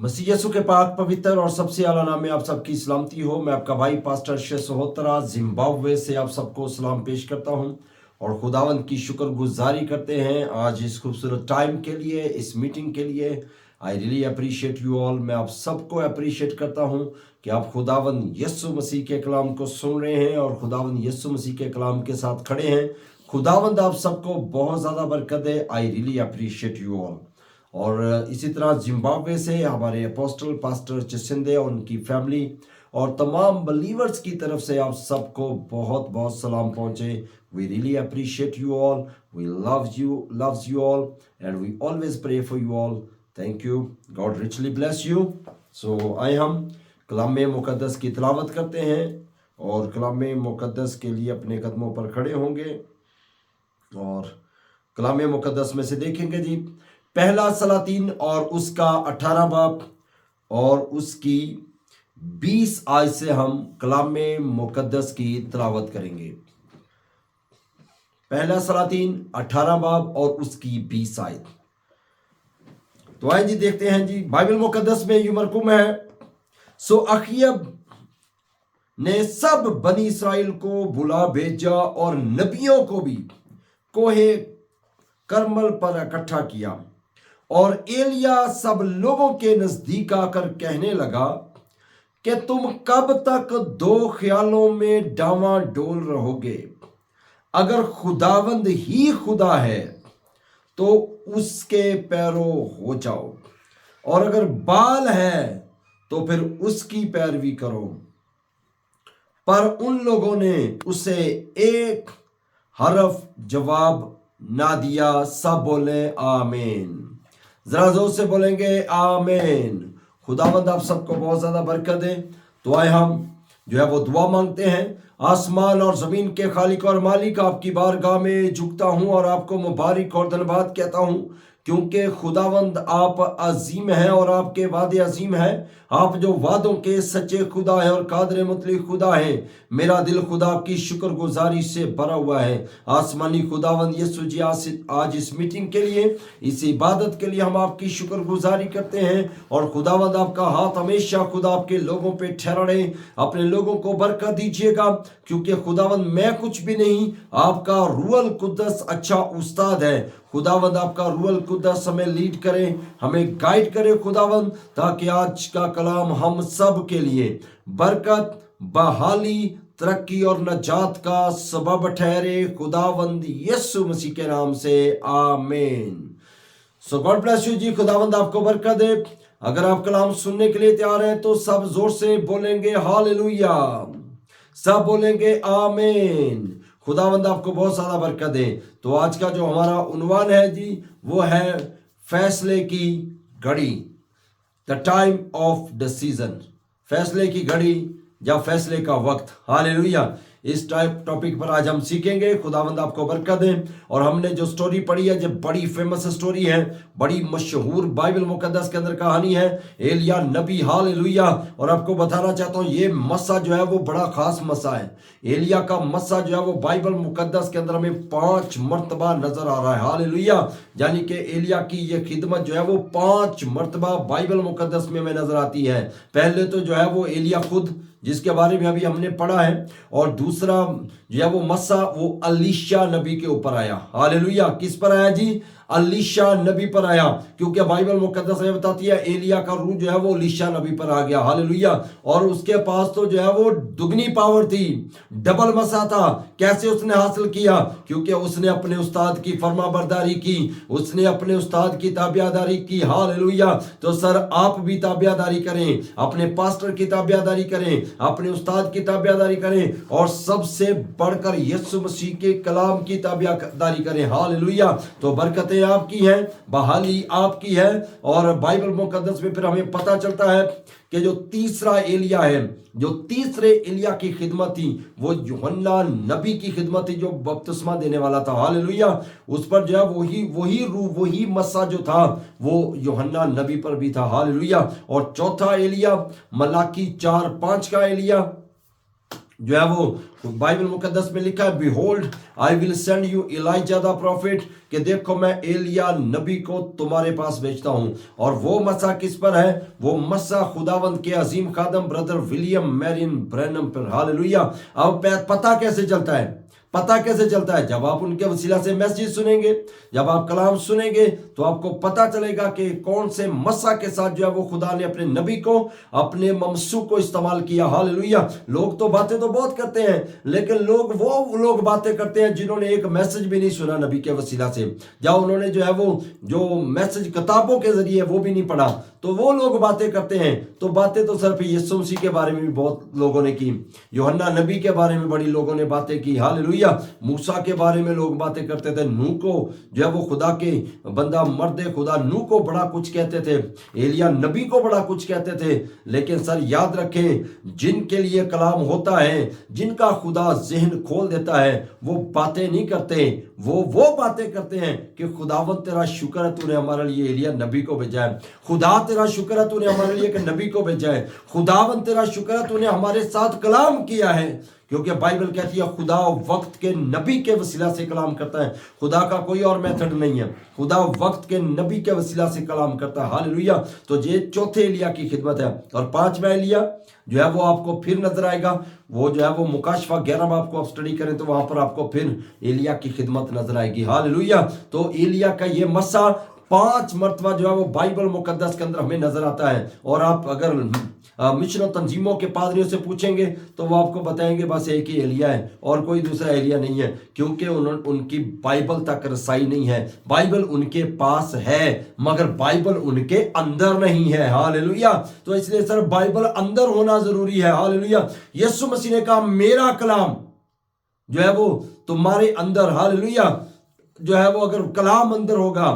मसीह यीशु के पाक पवित्र और सबसे आला नाम में आप सबकी सलामती हो। मैं आपका भाई पास्टर शे सोहोत्रा जिम्बाब्वे से आप सबको सलाम पेश करता हूं और खुदावंद की शुक्रगुजारी करते हैं आज इस खूबसूरत टाइम के लिए, इस मीटिंग के लिए। आई रियली अप्रिशिएट यू ऑल। मैं आप सबको अप्रिशिएट करता हूं कि आप खुदावंद यीशु मसीह के कलाम को सुन रहे हैं और खुदावंद यीशु मसीह के कलाम के साथ खड़े हैं। खुदावंद आप सबको बहुत ज़्यादा बरकत दे। I really appreciate you all. और इसी तरह जिम्बाब्वे से हमारे अपोस्टल पास्टर चिसिंदे और उनकी फैमिली और तमाम बलीवर्स की तरफ से आप सबको बहुत बहुत सलाम पहुंचे। We really appreciate you all, we loves you all and we always pray for you all. Thank you, God richly bless you. So आए हम कलाम मुकद्दस की तिलावत करते हैं और कलाम मुकद्दस के लिए अपने कदमों पर खड़े होंगे और कलाम मुकद्दस में से देखेंगे जी पहला सलातीन और उसका 18 बाब और उसकी 20 आयत से हम कलाम मुकद्दस की तिलावत करेंगे। पहला सलातीन 18 बाब और उसकी 20 आयत। तो आइए जी देखते हैं जी। बाइबल मुकद्दस में यूं मरकूम है, सो अखीब ने सब बनी इस्राएल को बुला भेजा और नबियों को भी कोहे करमल पर इकट्ठा किया। और एलिया सब लोगों के नजदीक आकर कहने लगा कि तुम कब तक दो ख्यालों में डावाडोल रहोगे? अगर खुदावंद ही खुदा है तो उसके पैरों हो जाओ, और अगर बाल है तो फिर उसकी पैरवी करो। पर उन लोगों ने उसे एक हरफ जवाब ना दिया। सब बोले आमीन। जरा जोर से बोलेंगे आमीन। खुदावंद आप सबको बहुत ज्यादा बरकत दे। तो आए हम जो है वो दुआ मांगते हैं। आसमान और जमीन के खालिक और मालिक, आपकी बारगाह में झुकता हूं और आपको मुबारक और धन्यवाद कहता हूं, क्योंकि खुदावंद आप अजीम हैं और आपके वादे अजीम हैं। आप जो वादों के सच्चे खुदा हैं और कादर मुतलक खुदा हैं। मेरा दिल खुदा आपकी शुक्रगुजारी से भरा हुआ है। आसमानी खुदावंद यीशु जी आज इस मीटिंग के लिए, इस इबादत के लिए हम आपकी शुक्रगुजारी करते हैं। और खुदावंद आपका हाथ हमेशा खुदा आपके लोगों पे ठहरा रहे। अपने लोगों को बरकत दीजिएगा, क्योंकि खुदावंद मैं कुछ भी नहीं, आपका रूहुल कुद्दस अच्छा उस्ताद है। खुदावंद आपका रूहुल कुद्दस हमें लीड करे, हमें गाइड करे खुदावंद, ताकि आज का कलाम हम सब के लिए बरकत, बहाली, तरक्की और नजात का सबब ठहरे। खुदावंद यीशु मसीह के नाम से आमीन। सो गॉड ब्लेस यू जी। खुदावंद आपको बरकत दे। अगर आप कलाम सुनने के लिए तैयार हैं तो सब जोर से बोलेंगे हालेलुया, सब बोलेंगे आमीन। खुदावंद आपको बहुत सारा बरकत दे। तो आज का जो हमारा उन्वान है जी, वो है फैसले की घड़ी, द टाइम ऑफ डिसीजन। फैसले की घड़ी या फैसले का वक्त। हालेलुया। इस टॉपिक पर आज हम सीखेंगे। खुदावंद आपको बरकत दे। और हमने जो स्टोरी पढ़ी है, जो बड़ी फेमस स्टोरी है, बड़ी मशहूर बाइबल मुकद्दस के अंदर कहानी है एलिया नबी। हालेलुया। और आपको बताना चाहता हूँ ये मस्सा जो है वो बड़ा खास मस्सा है। एलिया का मस्सा जो है वो बाइबल मुकद्दस के अंदर हमें 5 मरतबा नजर आ रहा है। हालेलुया। यानी कि एलिया की ये खिदमत जो है वो 5 मरतबा बाइबल मुकद्दस में हमें नजर आती है। पहले तो जो है वो एलिया खुद, जिसके बारे में अभी हमने पढ़ा है, और दूसरा जो है वो मस्सा वो अलीशा नबी के ऊपर आया। हालेलुया। किस पर आया जी? अलीशा नबी पर आया, क्योंकि बाइबल मुकद्दस में बताती है एलिया का रूह जो है वो अलीशा नबी पर आ गया। हालेलुया। और उसके पास तो जो है वो दुगनी पावर थी, डबल मसा था। कैसे उसने हासिल किया? क्योंकि उसने अपने उस्ताद की फरमाबरदारी की, उसने अपने उस्ताद की ताबियादारी की। हालेलुया। तो सर आप भी ताबियादारी करें, अपने पास्टर की ताबियादारी करें, अपने उस्ताद की ताबियादारी करें, और सबसे बढ़कर यीशु मसीह के कलाम की ताबियादारी करें। हालेलुया। तो बरकतें आपकी है, बहाली आपकी है। और बाइबल मुकद्दस में फिर हमें पता चलता है कि जो तीसरा एलिया है, जो तीसरे एलिया की खिदमत थी, वो यूहन्ना नबी की खिदमत थी, जो बपतिस्मा देने वाला था। हालेलुया। उस पर जो है वही रूह, वही मस्सा जो था वो यूहन्ना नबी पर भी था। हालेलुया। और चौथा एलिया मलाकी 4:5 का एलिया, जो है वो बाइबल मुकद्दस में लिखा है, behold I will send you Elijah the profit, कि देखो मैं एलिया नबी को तुम्हारे पास भेजता हूं। और वो मसा किस पर है? वो मसा खुदावंद के अजीम खादम ब्रदर विलियम मैरिन ब्रैनम पर। हालेलुया। अब पता कैसे चलता है? पता कैसे चलता है? जब आप उनके वसीला से मैसेज सुनेंगे, जब आप कलाम सुनेंगे, तो आपको पता चलेगा कि कौन से मसा के साथ जो है वो खुदा ने अपने नबी को, अपने ममसू को इस्तेमाल किया। हालेलुया। लोग तो बातें तो बहुत करते हैं, लेकिन वो लोग बातें करते हैं जिन्होंने एक मैसेज भी नहीं सुना नबी के वसीला से, या उन्होंने जो है वो जो मैसेज किताबों के जरिए वो भी नहीं पढ़ा, तो वो लोग बातें करते हैं। तो बातें तो सिर्फ यीशु मसीह के बारे में भी बहुत लोगों ने की, यूहन्ना नबी के बारे में बड़ी लोगों ने बातें की। हालेलुया। मूसा के बारे में लोग बातें करते थे, नूह को जो है वो खुदा के बंदा मर्दे खुदा नूह को बड़ा कुछ कहते थे, एलिया नबी को बड़ा कुछ कहते थे। लेकिन सर याद रखें, जिनके लिए कलाम होता है, जिनका खुदा ज़हन खोल देता है, वो बातें नहीं करते, वो बातें करते हैं कि खुदावन तेरा शुक्र है तूने हमारे लिए एलिया नबी को भेजा है, खुदा तेरा शुक्र है तूने हमारे लिए एक नबी को भेजा है, खुदावन तेरा शुक्र है तूने हमारे साथ कलाम किया है। क्योंकि बाइबल कहती है खुदा वक्त के नबी के वसीला से कलाम करता है, खुदा का कोई और मेथड नहीं है, खुदा वक्त के नबी के वसीला से कलाम करता है। हालेलुया। तो ये चौथे एलिया की खिदमत है। और पांचवा एलिया जो है वो आपको फिर नजर आएगा, वो जो है वो मुकाशफा 11 बाब को आप स्टडी करें तो वहां पर आपको फिर एलिया की खिदमत नजर आएगी। हालेलुया। तो एलिया का ये मसा 5 मरतबा जो है वो बाइबल मुकद्दस के अंदर हमें नजर आता है। और आप अगर मिशन तंजीमों के पादरियों से पूछेंगे तो वो आपको बताएंगे बस एक ही एलिया है और कोई दूसरा एलिया नहीं है, क्योंकि उनकी बाइबल तक रसाई नहीं है। बाइबल उनके पास है मगर बाइबल उनके अंदर नहीं है। हालेलुया। तो इसलिए सर बाइबल अंदर होना जरूरी है। हालेलुया। यीशु मसीह ने कहा मेरा कलाम जो है वो तुम्हारे अंदर, हालेलुया, जो है वो अगर कलाम अंदर होगा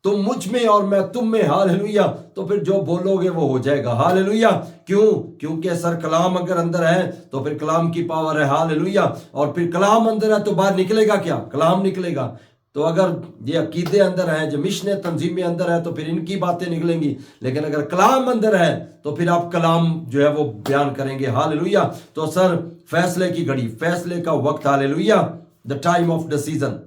तुम मुझ में और मैं तुम में, हालेलुया, तो फिर जो बोलोगे वो हो जाएगा। हालेलुया। क्यों? क्योंकि सर कलाम अगर अंदर है तो फिर कलाम की पावर है। हालेलुया। और फिर कलाम अंदर है तो बाहर निकलेगा क्या? कलाम निकलेगा। तो अगर ये अकीदे अंदर है, जो मिशन तंजीमें अंदर है, तो फिर इनकी बातें निकलेंगी। लेकिन अगर कलाम अंदर है तो फिर आप कलाम जो है वो बयान करेंगे। हालेलुया। तो सर फैसले की घड़ी, फैसले का वक्त, hallelujah, the time of decision.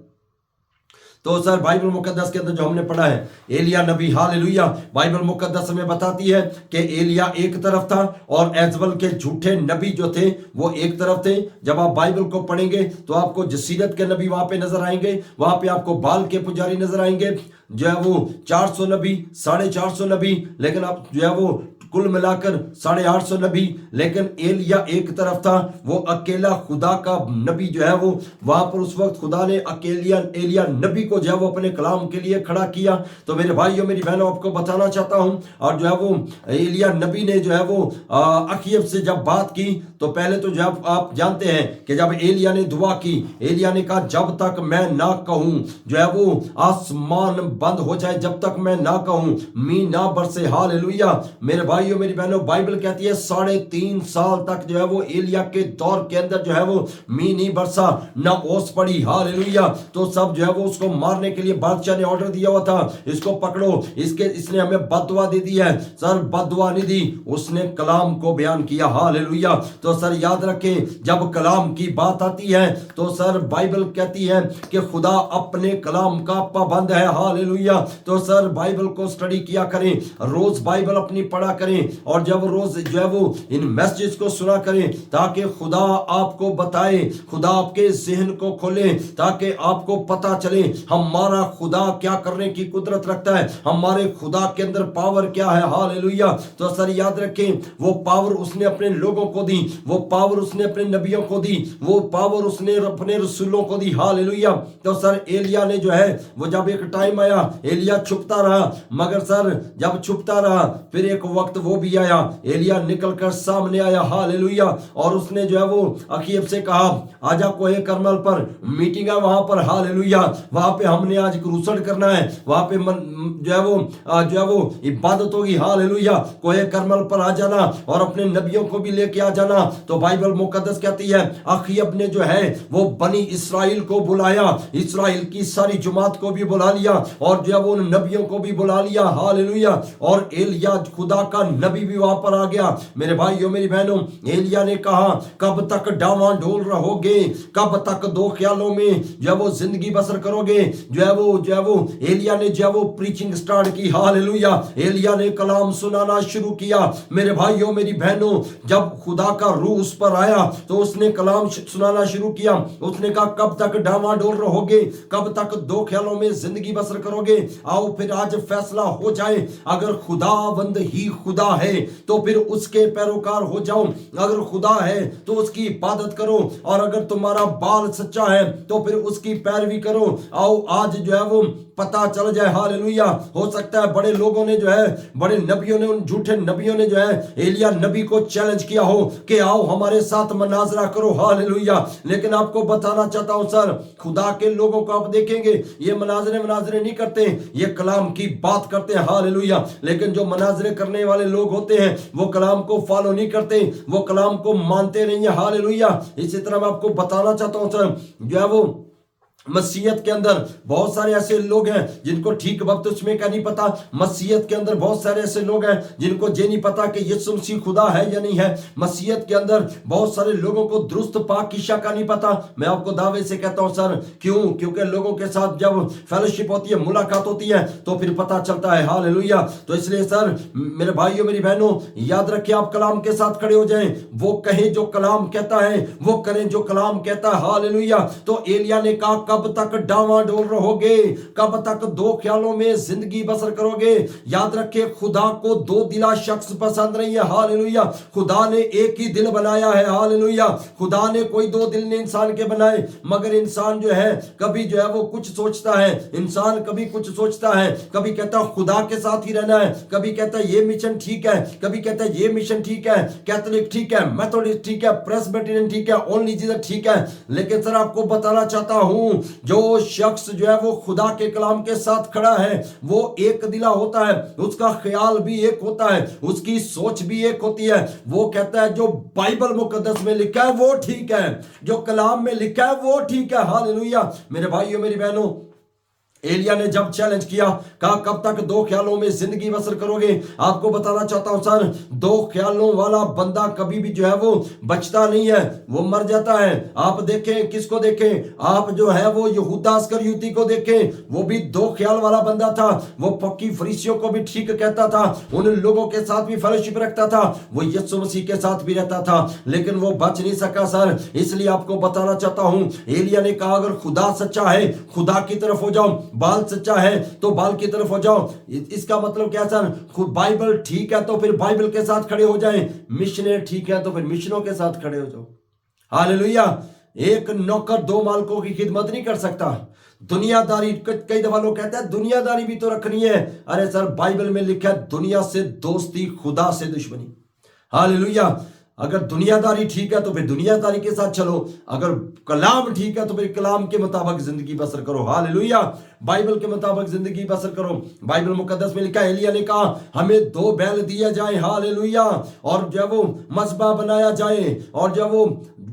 तो सर बाइबल मुकद्दस के अंदर जो हमने पढ़ा है एलिया नबी, हालेलुया, बाइबल मुकद्दस में बताती है कि एलिया एक तरफ था और एजबल के झूठे नबी जो थे वो एक तरफ थे। जब आप बाइबल को पढ़ेंगे तो आपको जसीरत के नबी वहां पे नजर आएंगे, वहां पे आपको बाल के पुजारी नजर आएंगे, जो है वो 400 नबी, 450 नबी, लेकिन आप जो है वो कुल मिलाकर 850 नबी। लेकिन एलिया एक तरफ था, वो अकेला खुदा का नबी जो है वो वहां पर उस वक्त खुदा ने एलिया नबी को जो है वो अपने कलाम के लिए खड़ा किया। तो मेरे भाइयों मेरी बहनों आपको बताना चाहता हूं, और जो है वो एलिया नबी ने जो है वो अखीब से जब बात की तो पहले तो जब आप जानते हैं कि जब एलिया ने दुआ की, एलिया ने कहा जब तक मैं ना कहूं जो है वो आसमान बंद हो जाए, जब तक मैं ना कहूं मींह ना बरसे। हालेलुया। मेरे भाइयों मेरी बहनों बाइबल कहती है 3.5 साल तक जो है वो एलिया के दौर के अंदर जो है वो मींह नहीं बरसा, ना ओस पड़ी। हालेलुया। तो सब जो है वो उसको मारने के लिए बादशाह ने ऑर्डर दिया हुआ था, इसको पकड़ो, इसने हमें बददुआ दे दी है। सर बददुआ नहीं दी, उसने कलाम को बयान किया। हालेलुया। तो सर याद रखें जब कलाम की बात आती है तो सर बाइबल कहती है कि खुदा अपने कलाम का पाबंद है। हालेलुया। तो सर बाइबल को स्टडी किया करें, रोज बाइबल अपनी पढ़ा करें, और जब रोज जो है वो इन मैसेजेस को सुना करें ताकि खुदा आपको बताए, खुदा आपके जहन को खोले, ताकि आपको पता चले हमारा खुदा क्या करने की कुदरत रखता है, हमारे खुदा के अंदर पावर क्या है। हालेलुया। तो सर याद रखें वो पावर उसने अपने लोगों को दी, वो पावर उसने अपने नबियों को दी, वो पावर उसने अपने रसूलों को दी। हालेलुया। तो सर एलिया ने जो है वो जब एक टाइम आया एलिया छुपता रहा, मगर सर जब छुपता रहा फिर एक वक्त वो भी आया, एलिया निकलकर सामने आया। हालेलुया। और उसने जो है वो अखीब से कहा आजा कोहे करमल पर मीटिंग है वहां पर। हालेलुया। वहां पे हमने आज क्रूसड करना है, वहां पे जो है वो इबादत होगी। हालेलुया। कोहे करमल पर आ जाना और अपने नबियों को भी लेके आ जाना। तो बाइबल मुकद्दस कहती है अखीब ने जो है वो बनी इसराइल को बुलाया, इसराइल की सारी जमात को भी बुला लिया और जो है वो नबियों को भी बुला लिया। हालेलुया। और एलिया खुदा का नबी भी वहां पर आ गया। मेरे भाइयों मेरी बहनों, एलिया ने कहा कब तक डावाडोल रहोगे, कब तक दो ख्यालों में जो है वो जिंदगी बसर करोगे। जो है वो एलिया ने जो है वो प्रीचिंग स्टार्ट की। हालेलुया। एलिया ने कलाम सुनाना शुरू किया। मेरे भाइयों मेरी बहनों, जब खुदा का रूह उस पर आया तो उसने कलाम सुनाना शुरू किया। उसने कहा कब तक डावाडोल रहोगे, कब तक दो ख्यालों में जिंदगी बसर करोगे। आओ फिर आज फैसला हो जाए, अगर खुदावंद ही खुदा है तो फिर उसके पैरोकार हो जाओ, अगर खुदा है तो उसकी इबादत करो, और अगर तुम्हारा बाल सच्चा है तो फिर उसकी पैरवी करो। आओ आज जो है वो पता चल जाए। हालेलुया। हो सकता है बड़े लोगों ने जो है, बड़े नबियों ने, उन झूठे नबियों ने जो है एलिया नबी को चैलेंज किया हो कि आओ हमारे साथ मनाजरा करो। हालेलुया। लेकिन आपको बताना चाहता हूं सर, खुदा के लोगों को आप देखेंगे ये मनाजरे नहीं करते, ये कलाम की बात करते हैं। हालेलुया। लेकिन जो मनाजरे करने वाले लोग होते हैं वो कलाम को फॉलो नहीं करते, वो कलाम को मानते नहीं है। हालेलुया। इसी तरह मैं आपको बताना चाहता हूं सर, जो है वो मसीहत के अंदर बहुत सारे ऐसे लोग हैं जिनको ठीक बपतिस्मे का नहीं पता। मसीहत के अंदर बहुत सारे ऐसे लोग हैं जिनको ये नहीं पता कि यीशु मसीह खुदा है या नहीं है। मसीहत के अंदर बहुत सारे लोगों को दुरुस्त पाकीशा का नहीं पता। मैं आपको दावे से कहता हूं सर, क्योंकि लोगों के साथ जब फेलोशिप होती है, मुलाकात होती है, तो फिर पता चलता है। हालेलुया। तो इसलिए सर मेरे भाइयों मेरी बहनों, याद रखिए आप कलाम के साथ खड़े हो जाएं। वो कहें जो कलाम कहता है, वो करें जो कलाम कहता है। हालेलुया। तो एलिया ने कहा कब तक डावाडोल रहोगे, कब तक दो ख्यालों में जिंदगी बसर करोगे। याद रखिए खुदा को दो दिला शख्स पसंद नहीं है। हालेलुया। खुदा ने एक ही दिल बनाया है। हालेलुया। खुदा ने कोई दो दिल नहीं इंसान के बनाए, मगर इंसान जो है कभी जो है वो कुछ सोचता है, इंसान कभी कुछ सोचता है, कभी कहता है खुदा के साथ ही रहना है, कभी कहता है ये मिशन ठीक है, कभी कहता है ये मिशन ठीक है, कैथोलिक ठीक है, मेथोडिस्ट ठीक है, प्रेस्बिटेरियन ठीक है, ओनली जीसस ठीक है। लेकिन सर आपको बताना चाहता हूं, जो शख्स जो है वो खुदा के कलाम के साथ खड़ा है वो एक दिला होता है, उसका ख्याल भी एक होता है, उसकी सोच भी एक होती है। वो कहता है जो बाइबल मुकद्दस में लिखा है वो ठीक है, जो कलाम में लिखा है वो ठीक है। हालेलुया। मेरे भाइयों मेरी बहनों, एलिया ने जब चैलेंज किया, कहा कब तक दो ख्यालों में जिंदगी बसर करोगे। आपको बताना चाहता हूं सर, दो ख्यालों वाला बंदा कभी भी जो है वो बचता नहीं है, वो मर जाता है। आप देखें, किसको देखें, आप जो है वो यहूदा इस्करियोती को देखें, वो भी दो ख्याल वाला बंदा था। वो पक्की फरीसियों को भी ठीक कहता था, उन लोगों के साथ भी फेलोशिप रखता था, वो यीशु मसीह के साथ भी रहता था, लेकिन वो बच नहीं सका सर। इसलिए आपको बताना चाहता हूं, एलिया ने कहा अगर खुदा सच्चा है खुदा की तरफ हो जाओ, बाल सच्चा है तो बाल की तरफ हो जाओ। इसका मतलब क्या सर, बाइबल ठीक है तो फिर बाइबल के साथ खड़े हो जाएं, मिशनरी ठीक है तो फिर मिशनों के साथ खड़े हो जाओ। हालेलुया। एक नौकर दो मालिकों की खिदमत नहीं कर सकता। दुनियादारी, कई दफा लोग कहते हैं दुनियादारी भी तो रखनी है। अरे सर बाइबल में लिखा है दुनिया से दोस्ती, खुदा से दुश्मनी। हालेलुया। अगर दुनियादारी ठीक है तो फिर दुनियादारी के साथ चलो, अगर कलाम ठीक है तो फिर कलाम के मुताबिक जिंदगी बसर करो। हालेलुया। बाइबल के मुताबिक जिंदगी बसर करो। बाइबल मुकद्दस में लिखा है एलिया ने कहा हमें दो बैल दिए जाए। हालेलुया। और जब वो मज़बा बनाया जाए, और जब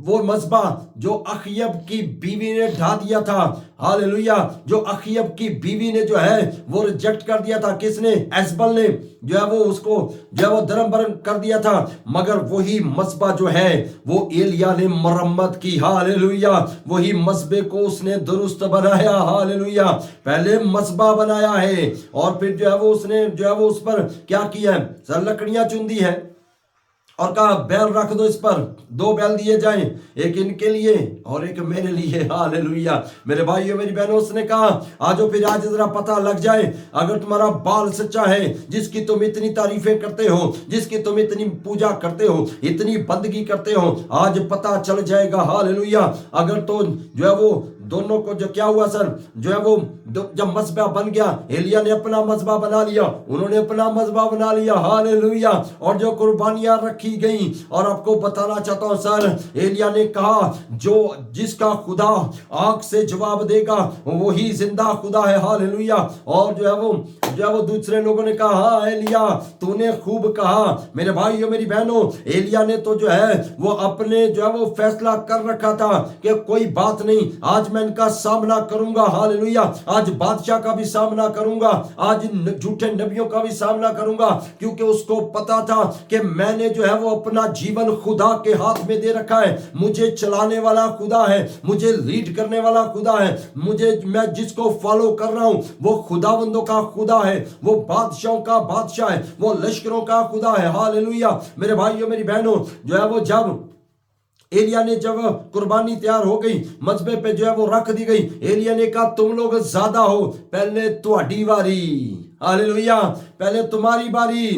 वो मज़बा जो अखयब की बीवी ने ढा दिया था। हालेलुया। जो अखयब की बीवी ने जो है वो रिजेक्ट कर दिया था, किसने, एजबल ने जो है वो उसको जो है वो धर्म भरण कर दिया था, मगर वही मज़बा जो है वो एलिया ने मरम्मत की। हालेलुया। वही मज़बे को उसने दुरुस्त बनाया। हालेलुया। पहले मज़बा बनाया है और फिर जो है वो उसने जो है वो उस पर क्या किया है, सर लकड़ियां चुन दी है और कहा बैल रख दो, इस पर दो बैल दिए जाएं, एक इनके लिए और एक मेरे लिए। हालेलुया। मेरे भाइयों मेरी बहनों, उसने कहा आजो फिर आज जरा पता लग जाए, अगर तुम्हारा बाल सच्चा है जिसकी तुम इतनी तारीफें करते हो, जिसकी तुम इतनी पूजा करते हो, इतनी बंदगी करते हो, आज पता चल जाएगा। हालेलुया। अगर तो जो है वो दोनों को जो क्या हुआ सर, जो है वो जब मज़बा बन गया, एलिया ने अपना मज़बा बना लिया, उन्होंने अपना मज़बा बना लिया। हालेलुया। और जो कुर्बानियां रखी गई, और आपको बताना चाहता हूं सर, एलिया ने कहा जो जिसका खुदा आंख से जवाब देगा वही जिंदा खुदा है। हालेलुया। और जो है वो जो है वो दूसरे लोगों ने कहा, हाँ एलिया तूने खूब कहा। मेरे भाइयों मेरी बहनों, एलिया ने तो जो है वो अपने जो है वो फैसला कर रखा था कि कोई बात नहीं, आज मैं इनका सामना करूंगा, हालेलुया। आज बादशाह का भी सामना करूंगा, आज झूठे नबियों का भी सामना करूंगा, क्योंकि उसको पता था कि मैंने जो है वो अपना जीवन खुदा के हाथ में दे रखा है। मुझे चलाने वाला खुदा है, मुझे लीड करने वाला खुदा है, मैं जिसको फॉलो कर रहा हूं वो खुदावंदों का खुदा है, वो बादशाहों का बादशाह है, वो लश्करों का खुदा है, हालेलुया। मेरे भाइयों मेरी बहनों, जो है वो जब एलिया ने जब कुर्बानी तैयार हो गई, मजबे पे जो है वो रख दी गई, एलिया ने कहा तुम लोग ज्यादा हो, पहले तुम्हारी बारी, हालेलुया, पहले तुम्हारी बारी,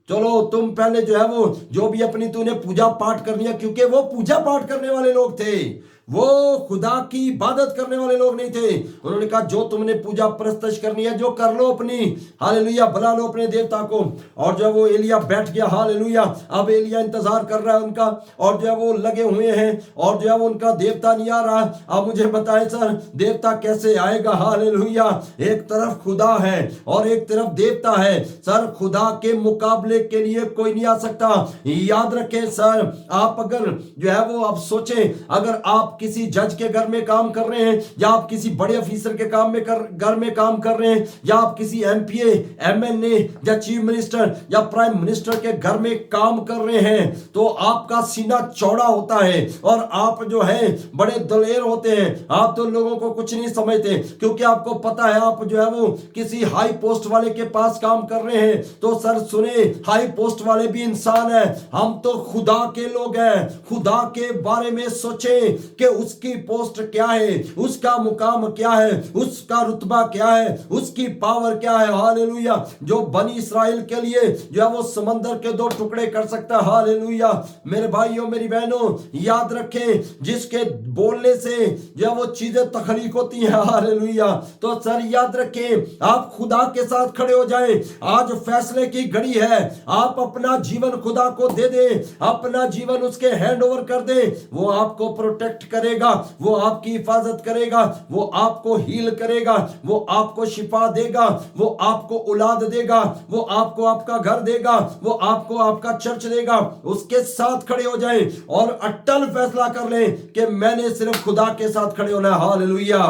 चलो तुम पहले जो है वो जो भी अपनी तूने पूजा पाठ करनी है, क्योंकि वो पूजा पाठ करने वाले लोग थे, वो खुदा की इबादत करने वाले लोग नहीं थे। उन्होंने कहा जो तुमने पूजा प्रस्तश करनी है जो कर लो अपनी, हालेलुया, बुला लो अपने देवता को। और जो वो एलिया बैठ गया, हालेलुया। अब एलिया इंतजार कर रहा है उनका, और जो है वो लगे हुए हैं, और जो है वो उनका देवता नहीं आ रहा। अब मुझे बताएं सर, देवता कैसे आएगा? हालेलुया। एक तरफ खुदा है और एक तरफ देवता है सर, खुदा के मुकाबले के लिए कोई नहीं आ सकता। याद रखें सर, आप अगर जो है वो आप सोचें, अगर आप किसी जज के घर में काम कर रहे हैं, या आप किसी बड़े ऑफिसर के घर में काम कर रहे हैं, या आप किसी एमपीए, एमएनए या चीफ मिनिस्टर या प्राइम मिनिस्टर के घर में काम कर रहे हैं, तो आपका सीना चौड़ा होता है और आप जो है बड़े दलेर होते हैं। आप तो लोगों को कुछ नहीं समझते, क्योंकि आपको पता है आप जो है वो किसी हाई पोस्ट वाले के पास काम कर रहे हैं। तो सर सुने, हाई पोस्ट वाले भी इंसान है, हम तो खुदा के लोग हैं। खुदा के बारे में सोचें कि उसकी पोस्ट क्या है, उसका मुकाम क्या है, उसका रुतबा क्या है, उसकी पावर क्या है, हालेलुया। जो बनी इस्राएल के लिए जो है वो समंदर के 2 टुकड़े कर सकता है, हालेलुया। मेरे भाइयों मेरी बहनों, याद रखें, जिसके बोलने से जो है वो चीजें तखलीक होती हैं, हालेलुया। तो सर याद रखें, आप खुदा के साथ खड़े हो जाएं। आज फैसले की घड़ी है, आप अपना जीवन खुदा को दे दें, अपना जीवन उसके हैंड ओवर कर दें। वो आपको प्रोटेक्ट करेगा, वो आपकी हिफाजत करेगा, वो आपको हील करेगा, वो आपको शिफा देगा, वो आपको औलाद देगा, वो आपको आपका घर देगा, वो आपको आपका चर्च देगा। उसके साथ खड़े हो जाएं और अटल फैसला कर लें कि मैंने सिर्फ खुदा के साथ खड़े होना है, हालेलुया।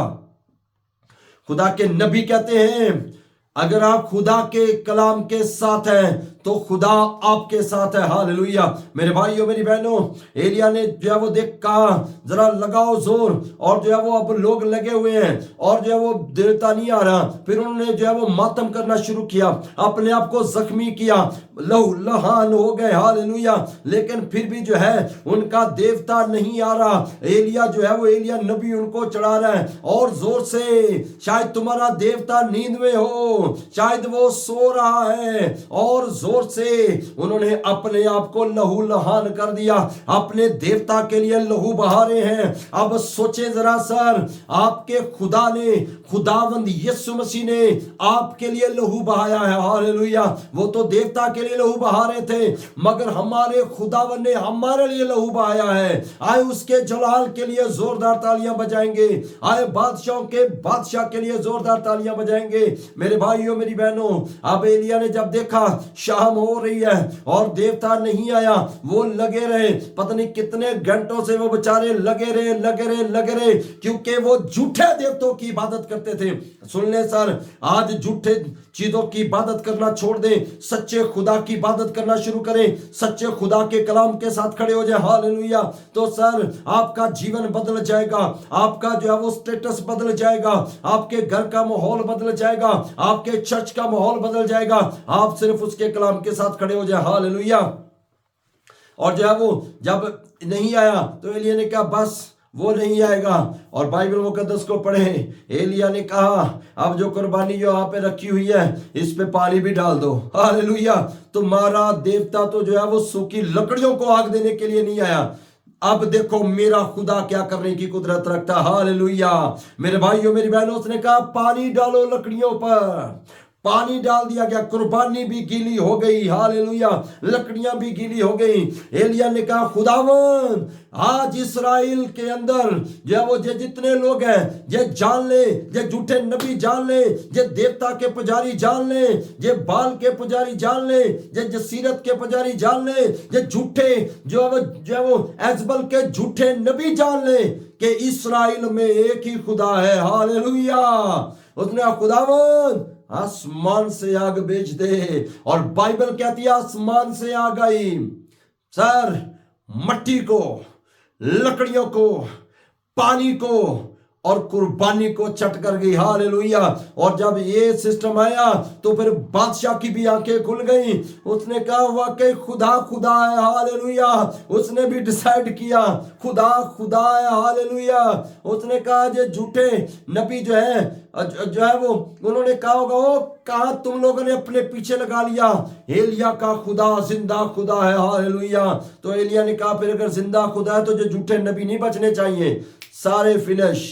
खुदा के नबी कहते हैं, अगर आप खुदा के कलाम के साथ हैं तो खुदा आपके साथ है, हालेलुया। मेरे भाइयों मेरी बहनों, एलिया ने जो है वो देख कहा जरा लगाओ जोर, और जो है वो अब लोग लगे हुए हैं और जो है वो देवता नहीं आ रहा। फिर उन्होंने जो है वो मातम करना शुरू किया, अपने आप को जख्मी किया, लहू लहान हो गए, हालेलुया। लेकिन फिर भी जो है उनका देवता नहीं आ रहा। एलिया जो है वो एलिया नबी उनको चढ़ा रहा है और जोर से, शायद तुम्हारा देवता नींद में हो, शायद वो सो रहा है, और जोर से उन्होंने अपने आप को लहू लहान कर दिया, अपने देवता के लिए लहू बहा रहे हैं। अब सोचे जरा सर, आपके खुदा ने, खुदावंद यीशु मसीह ने आपके लिए लहू बहाया है, हालेलुया। वो तो देवता के लिए लहू बहा रहे थे, मगर हमारे खुदावंद ने हमारे लिए लहू बहाया है। आए उसके जलाल के लिए जोरदार तालियां बजाएंगे, आए बादशाहों के बादशाह के लिए जोरदार तालियां बजाएंगे। मेरे भाइयों मेरी बहनों, अब एलिया ने जब देखा शाम हो रही है और देवता नहीं आया, वो लगे रहे, पता नहीं कितने घंटों से वो बेचारे लगे रहे, क्योंकि वो झूठे देवताओं की इबादत करते थे। सुन ले सर, आज झूठे चीजों की इबादत करना छोड़ दें, सच्चे खुदा की इबादत करना शुरू करें, सच्चे खुदा के कलाम के साथ खड़े हो जाए, हालेलुया। तो सर आपका जीवन बदल जाएगा, आपका जो है वो स्टेटस बदल जाएगा, आपके घर का माहौल बदल जाएगा, आपके चर्च का माहौल बदल जाएगा। आप सिर्फ उसके कलाम के साथ खड़े हो जाए, हालेलुया। और जो है वो जब नहीं आया तो एलिया ने कहा बस वो नहीं आएगा, और बाइबल मुकद्दस को पढ़े, एलिया ने कहा अब जो कुर्बानी जो यहाँ पे रखी हुई है इस पे पानी भी डाल दो, हालेलुया। तुम्हारा देवता तो जो है वो सूखी लकड़ियों को आग देने के लिए नहीं आया, अब देखो मेरा खुदा क्या करने की कुदरत रखता, हालेलुया। मेरे भाइयों मेरी बहनों, उसने कहा पानी डालो लकड़ियों पर, पानी डाल दिया गया, कुर्बानी भी गीली हो गई, हालेलुया, लकड़ियां भी गीली हो गई। एलिय्याह ने कहा खुदावन आज इस्राएल के अंदर जो है वो जे जितने लोग हैं जे जान ले, जे झूठे नबी जान ले, जे देवता के पुजारी जान ले, जे बाल के पुजारी जान ले, जे जसीरत के पुजारी जान ले, जे झूठे जो है वो एजबल के झूठे नबी जान ले कि इस्राएल में एक ही खुदा है, हालेलुया। उसने खुदावन आसमान से आग भेज दे, और बाइबल कहती है आसमान से आग आई, सर मट्टी को, लकड़ियों को, पानी को और कुर्बानी को चट कर गई, हालेलुया। और जब ये सिस्टम आया तो फिर बादशाह की भी आंखें खुल गई, उसने कहा वाकई खुदा खुदा है, हालेलुया। उसने भी डिसाइड किया खुदा खुदा है, हालेलुया। उसने कहा जे झूठे नबी जो है वो उन्होंने कहा होगा वो कहा तुम लोगों ने अपने पीछे लगा लिया, एलिय्याह का खुदा जिंदा खुदा है, हालेलुया। तो एलिय्याह ने कहा फिर अगर जिंदा खुदा है तो जो झूठे नबी नहीं बचने चाहिए, सारे फिनिश,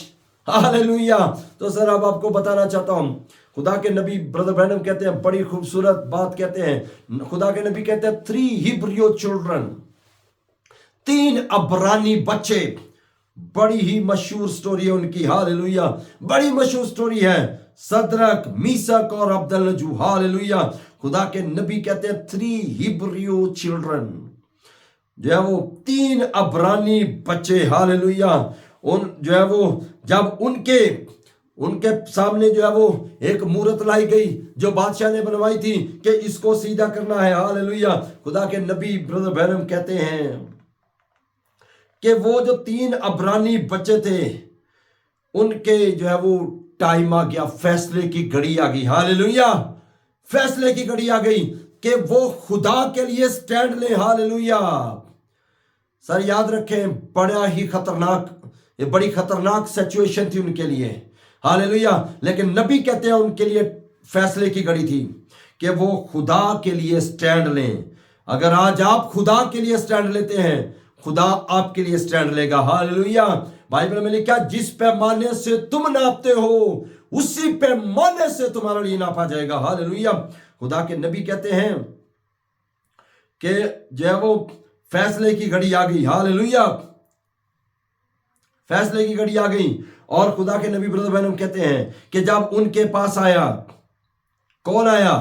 हालेलुया। तो सर अब आपको बताना चाहता हूं, खुदा के नबी ब्रदर ब्रैनम कहते हैं बड़ी खूबसूरत बात कहते हैं, खुदा के नबी कहते हैं 3 हिब्रू चिल्ड्रन, 3 अब्रानी बच्चे, बड़ी ही मशहूर स्टोरी है उनकी, हालेलुया, बड़ी मशहूर स्टोरी है, सदरक मीसक और अब्दुल्लाजू, हालेलुया। खुदा के नबी कहते हैं 3 हिब्रू चिल्ड्रन, जो है वो 3 अब्रानी बच्चे, हालेलुया। उन जो है वो जब उनके सामने जो है वो एक मूर्त लाई गई जो बादशाह ने बनवाई थी कि इसको सीधा करना है, हालेलुया। खुदा के नबी ब्रदर ब्रैनम कहते हैं कि वो जो 3 अब्रानी बच्चे थे उनके जो है वो टाइम आ गया, फैसले की घड़ी आ गई, हालेलुया। फैसले की घड़ी आ गई कि वो खुदा के लिए स्टैंड ले, हालेलुया। सर याद रखें बड़ा ही खतरनाक, ये बड़ी खतरनाक सिचुएशन थी उनके लिए, हालेलुया। लेकिन नबी कहते हैं उनके लिए फैसले की घड़ी थी कि वो खुदा के लिए स्टैंड लें। अगर आज आप खुदा के लिए स्टैंड लेते हैं, खुदा आपके लिए स्टैंड लेगा, हालेलुया। बाइबल में लिखा जिस पैमाने से तुम नापते हो उसी पैमाने से तुम्हारा लिए नापा जाएगा, हालेलुया। खुदा के नबी कहते हैं कि जो है वो फैसले की घड़ी आ गई, हालेलुया, फैसले की घड़ी आ गई। और खुदा के नबी ब्रदर ब्रैनम कहते हैं कि जब उनके पास आया, कौन आया,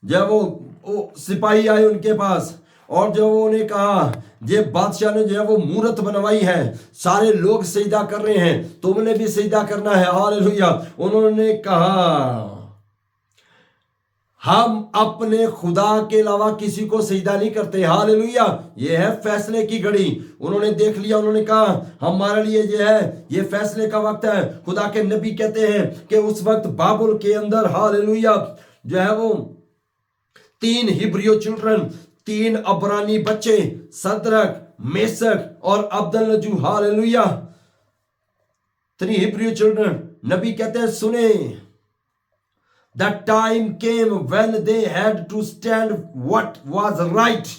जब वो सिपाही आए उनके पास, और जो वो उन्हें कहा जे बादशाह ने जो है वो मूर्त बनवाई है, सारे लोग सजदा कर रहे हैं, तुमने भी सजदा करना है, हालेलुया। उन्होंने कहा हम अपने खुदा के अलावा किसी को सजदा नहीं करते, हालेलुया। ये है फैसले की घड़ी। उन्होंने देख लिया, उन्होंने कहा हमारे लिए जो है ये फैसले का वक्त है। खुदा के नबी कहते हैं कि उस वक्त बाबुल के अंदर, हालेलुया, जो है वो 3 हिब्रू चिल्ड्रन, 3 अब्रानी बच्चे, सदरक मेसक और अब्दुल्लाजू, हालेलुया, 3 हिब्रू चिल्ड्रन। नबी कहते हैं सुने, the time came when they had to stand what was right।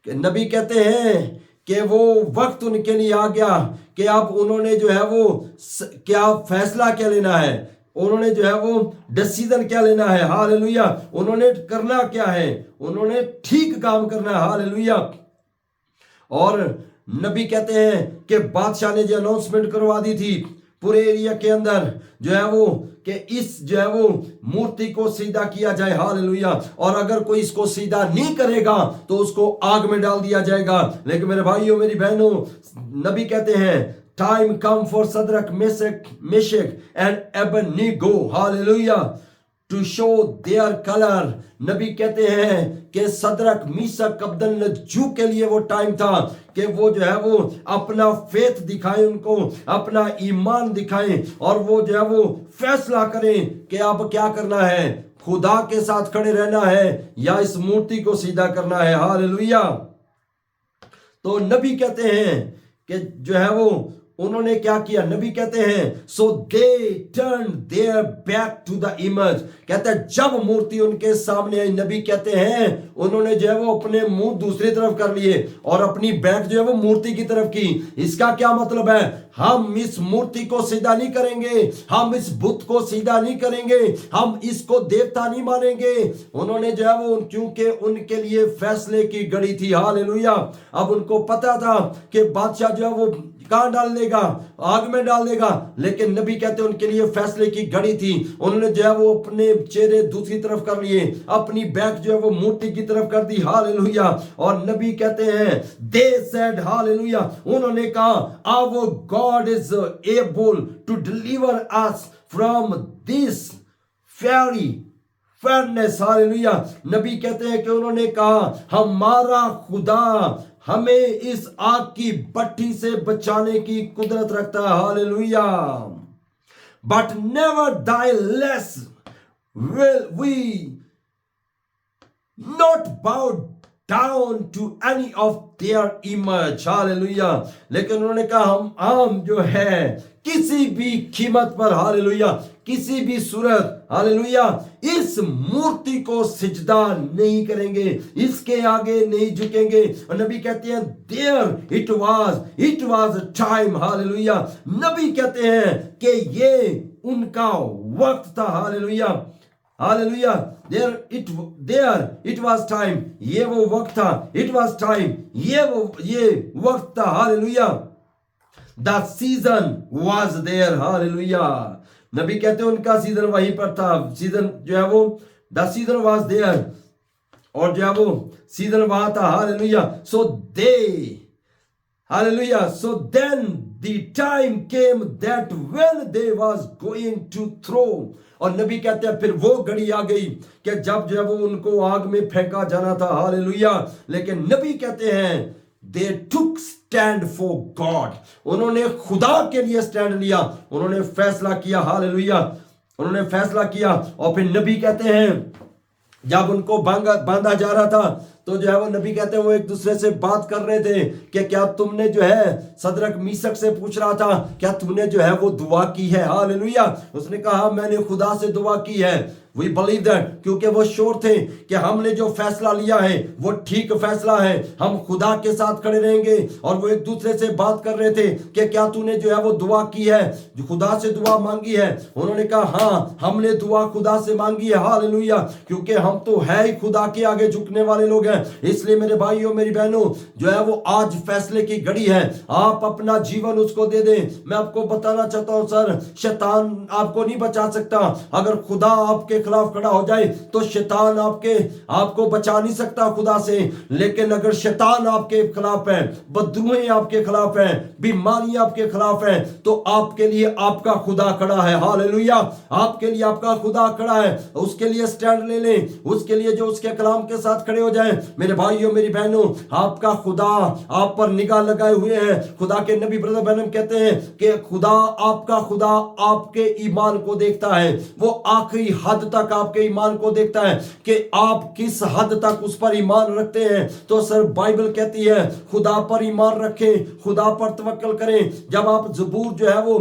नबी कहते हैं कि वो वक्त उनके लिए आ गया कि अब उन्होंने जो है वो क्या फैसला क्या लेना है, उन्होंने जो है वो डिसीजन क्या लेना है, हालेलुया। उन्होंने करना क्या है, उन्होंने ठीक काम करना है, हालेलुया। और नबी कहते हैं कि बादशाह ने जो अनाउंसमेंट करवा दी थी पूरे एरिया के अंदर जो है वो कि इस जो है वो मूर्ति को सीधा किया जाए, हालेलुया। और अगर कोई इसको सीधा नहीं करेगा तो उसको आग में डाल दिया जाएगा। लेकिन मेरे भाइयों मेरी बहनों, नबी कहते हैं time come for Shadrach Meshach and एबेदnego, hallelujah, to show their colour. नबी कहते हैं कि सदरक मीसक अब्दुल्लाजू के लिए वो टाइम था कि वो जो है वो अपना फेथ दिखाएं, उनको अपना ईमान दिखाएं, और वो जो है वो फैसला करें कि अब क्या करना है, खुदा के साथ खड़े रहना है या इस मूर्ति को सीधा करना है, हालेलुया। तो नबी कहते हैं कि जो है वो उन्होंने क्या किया, नबी कहते हैं so they turn their back to the image. कहते हैं जब मूर्ति उनके सामने आई, नबी कहते हैं उन्होंने जो है वो अपने मुंह दूसरी तरफ कर लिए और अपनी बैक जो है वो मूर्ति की तरफ की। इसका क्या मतलब है, हम इस मूर्ति को सीधा नहीं करेंगे, हम इस बुत को सीधा नहीं करेंगे, हम इसको देवता नहीं मानेंगे। उन्होंने जो है वो, क्योंकि उनके लिए फैसले की घड़ी थी, हालेलुया। अब उनको पता था कि बादशाह जो है वो कहां डाल देगा, आग में डाल देगा, लेकिन नबी कहते हैं उनके लिए फैसले की घड़ी थी। उन्होंने जो है वो अपने चेहरे दूसरी तरफ कर लिए, अपनी बैक जो है वो मूर्ति की तरफ कर दी, हालेलुया। और नबी कहते हैं दे सेड, हालेलुया, उन्होंने कहा our God is able to deliver us from this fairness, hallelujah. नबी कहते हैं कि उन्होंने कहा हमारा खुदा हमें इस आग की भट्टी से बचाने की कुदरत रखता है, hallelujah. But never die less will we not bow down to any of their image, hallelujah. लेकिन उन्होंने कहा हम जो है किसी भी कीमत पर, हालेलुया, किसी भी सूरत, हालेलुया, इस मूर्ति को सिजदा नहीं करेंगे, इसके आगे नहीं झुकेंगे। और नबी कहते हैं there it was time, hallelujah. नबी कहते हैं कि ये उनका वक्त था, hallelujah, hallelujah. There it was time, ये वो वक्त था, इट वाज टाइम, ये वक्त था, hallelujah. The season was there, hallelujah. नबी कहते हैं उनका सीजन वहीं पर था, सीजन जो है वो द सीजन वाज देयर, और जो है वो सीजन वहां था, hallelujah. So they, hallelujah, so then the time came that when they was going to throw, और नबी कहते हैं फिर वो घड़ी आ गई कि जब जो है वो उनको आग में फेंका जाना था, हालेलुया। लेकिन नबी कहते हैं दे टुक स्टैंड फॉर गॉड, उन्होंने खुदा के लिए स्टैंड लिया, उन्होंने फैसला किया, हालेलुया, उन्होंने फैसला किया। और फिर नबी कहते हैं जब उनको बांधा जा रहा था तो जो है वो नबी कहते हैं वो एक दूसरे से बात कर रहे थे कि क्या तुमने जो है, सदरक मीसक से पूछ रहा था क्या तुमने जो है वो दुआ की है, हालेलुया। उसने कहा मैंने खुदा से दुआ की है। We believe that, क्योंकि वो श्योर थे कि हमने जो फैसला लिया है वो ठीक फैसला है, हम खुदा के साथ खड़े रहेंगे। और वो एक दूसरे से बात कर रहे थे कि क्या तूने जो है वो दुआ की है, जो खुदा से दुआ मांगी है। उन्होंने कहा हाँ हमने दुआ खुदा से मांगी है, हालेलुया, क्योंकि हम तो है ही खुदा के आगे झुकने वाले लोग हैं। इसलिए मेरे भाइयों मेरी बहनों जो है वो आज फैसले की घड़ी है, आप अपना जीवन उसको दे दें। मैं आपको बताना चाहता हूं सर, शैतान आपको नहीं बचा सकता। अगर खुदा आपके खिलाफ खड़ा हो जाए तो शैतान आपको बचा नहीं सकता खुदा से। लेकिन अगर शैतान आपके खिलाफ है, बददुआएं आपके खिलाफ है, बीमारियां आपके खिलाफ है, तो आपके लिए आपका खुदा खड़ा है, हालेलुया। आपके लिए आपका खुदा खड़ा है, उसके लिए स्टैंड ले लें, उसके लिए जो उसके कलाम के साथ खड़े हो जाएं। मेरे भाइयों मेरी बहनों, आपका खुदा आप पर निगाह लगाए हुए हैं। खुदा के नबी ब्रदर बैनम कहते हैं कि आपका खुदा आपके ईमान को देखता है, वो आखिरी हद तक आपके ईमान को देखता है कि आप किस हद तक उस पर ईमान रखते हैं। तो सर बाइबल कहती है खुदा पर ईमान रखें, खुदा पर तवक्कल करें। जब आप ज़बूर जो है वो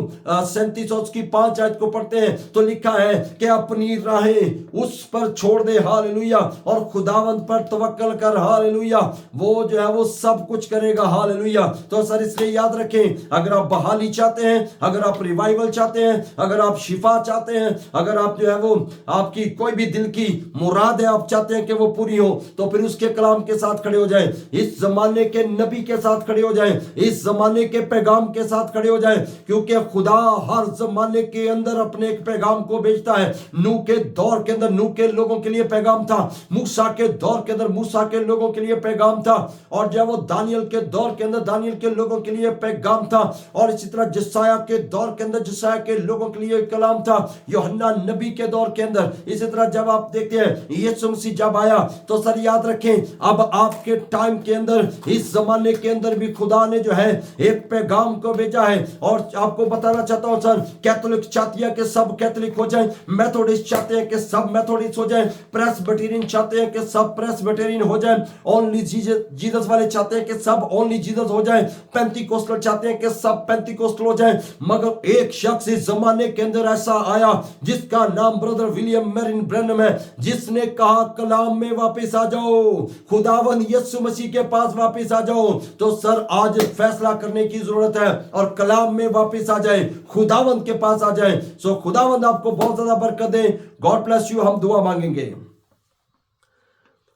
37 की 5 आयत को पढ़ते हैं तो लिखा है कि अपनी राहें उस पर छोड़ दे, हालेलुया, और खुदावंद पर तवक्कल कर, हालेलुया, वो जो है वो सब कुछ करेगा, हालेलुया। तो सर इसलिए याद रखें, अगर आप बहाली चाहते हैं, अगर आप रिवाइवल चाहते हैं, अगर आप शिफा चाहते हैं, अगर आप जो है वो आपकी कोई भी दिल की मुराद है आप चाहते हैं कि वो पूरी हो, तो फिर उसके कलाम के साथ खड़े हो जाएं, इस जमाने के नबी के साथ खड़े हो जाएं, इस जमाने के पैगाम के साथ खड़े हो जाएं, क्योंकि खुदा हर जमाने के अंदर अपने एक पैगाम को भेजता है। नूह के दौर के अंदर नूह के लोगों के लिए पैगाम था, मूसा के दौर के अंदर मूसा के लोगों के लिए पैगाम था, और जब वो दानियल के दौर के अंदर दानियल के लोगों के लिए पैगाम था, और इसी तरह जसाया के दौर के अंदर जसाया के लोगों के लिए कलाम था, यूहन्ना नबी के दौर के अंदर। इसी तरह जब आप देखते हैं यीशु मसीह जब आया तो सर याद रखें अब आपके टाइम के अंदर, इस जमाने के अंदर भी खुदा ने जो है एक पैगाम को भेजा है। और आपको बताना चाहता हूं सर, कैथोलिक चाहती है कि सब कैथोलिक हो जाएं, मेथोडिस्ट चाहते हैं कि सब मेथोडिस्ट हो जाएं, प्रेसबिटेरियन चाहते हैं कि सब प्रेसबिटेरियन हो जाए, ओनली जीसस वाले चाहते हैं कि सब ओनली जीसस हो जाए, पेंटिकोस्टल चाहते हैं कि सब पेंटिकोस्टल हो जाए, मगर एक शख्स इस जमाने के अंदर ऐसा आया जिसका नाम ब्रदर विलियम मैरिन ब्रैनम है, जिसने कहा कलाम में वापस आ जाओ, खुदावन यीशु मसीह के पास वापस आ जाओ। तो सर आज फैसला करने की जरूरत है और कलाम में वापस आ जाए, खुदावंद के पास आ जाए। सो खुदावंद आपको बहुत ज्यादा बरकत दे। God bless you. हम दुआ मांगेंगे।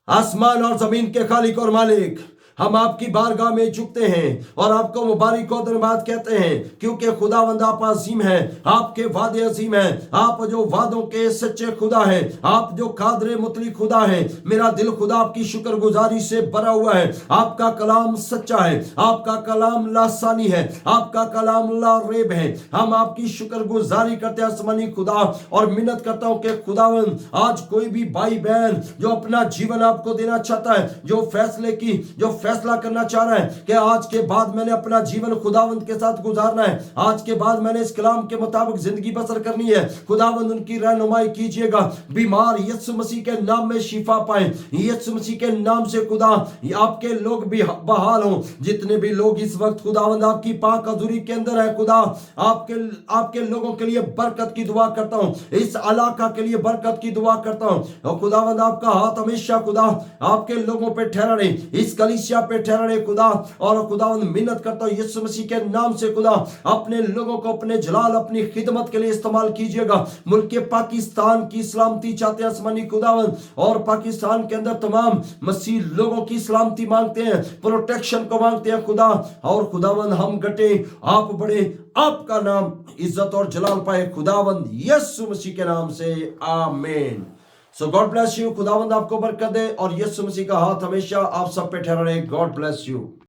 आसमान और जमीन के खालिक और मालिक, हम आपकी बारगाह में झुकते हैं और आपको मुबारक और धन्यवाद कहते हैं, क्योंकि खुदावंद आप अजीम हैं, आपके वादे अजीम हैं, आप जो वादों के सच्चे खुदा हैं, आप जो कादरे मुतली खुदा हैं। मेरा दिल खुदा आपकी शुक्रगुजारी से भरा हुआ है। आपका कलाम सच्चा है, आपका कलाम लासानी है, आपका कलाम लारेब है। हम आपकी शुक्रगुजारी करते हैं आसमानी खुदा, और मिन्नत करता हूं कि खुदावंद आज कोई भी भाई बहन जो अपना जीवन आपको देना चाहता है, जो फैसला करना चाह रहा है कि आज के बाद मैंने अपना जीवन खुदावंद के साथ गुजारना है, आज के बाद मैंने इस कलाम के मुताबिक जिंदगी बसर करनी है, खुदावंद उनकी रहनुमाई कीजिएगा। बीमार यीशु मसीह के नाम में शिफा पाए, यीशु मसीह के नाम से खुदा आपके लोग भी बहाल हों। जितने भी लोग इस वक्त खुदावंद आपकी पाक हजूरी के अंदर है, खुदा आपके लोगों के लिए बरकत की दुआ करता हूं, इस इलाका के लिए बरकत की दुआ करता हूं। और खुदावंद आपका हाथ हमेशा खुदा आपके लोगों पे ठहरा रहे, इस कलीसिया पे ठहरा रहे खुदा। और खुदावंद मिन्नत करता हूं यीशु मसीह के नाम से खुदा अपने लोगों को अपने जलाल अपनी खिदमत के लिए इस्तेमाल कीजिएगा। मुल्क पाकिस्तान की सलामती चाहते हैं आसमानी खुदावंद, और पाकिस्तान के अंदर तमाम मसीह लोगों की सलामती मांगते हैं, प्रोटेक्शन को मांगते हैं खुदा। और खुदावंद हम घटे आप बड़े, आपका नाम इज्जत और जलाल पाए खुदावंद यीशु मसीह के नाम से, आमीन। सो गॉड ब्लेस यू। खुदावंद आपको बरकत दे और यीशु मसीह का हाथ हमेशा आप सब पे ठहरा रहे। God bless you.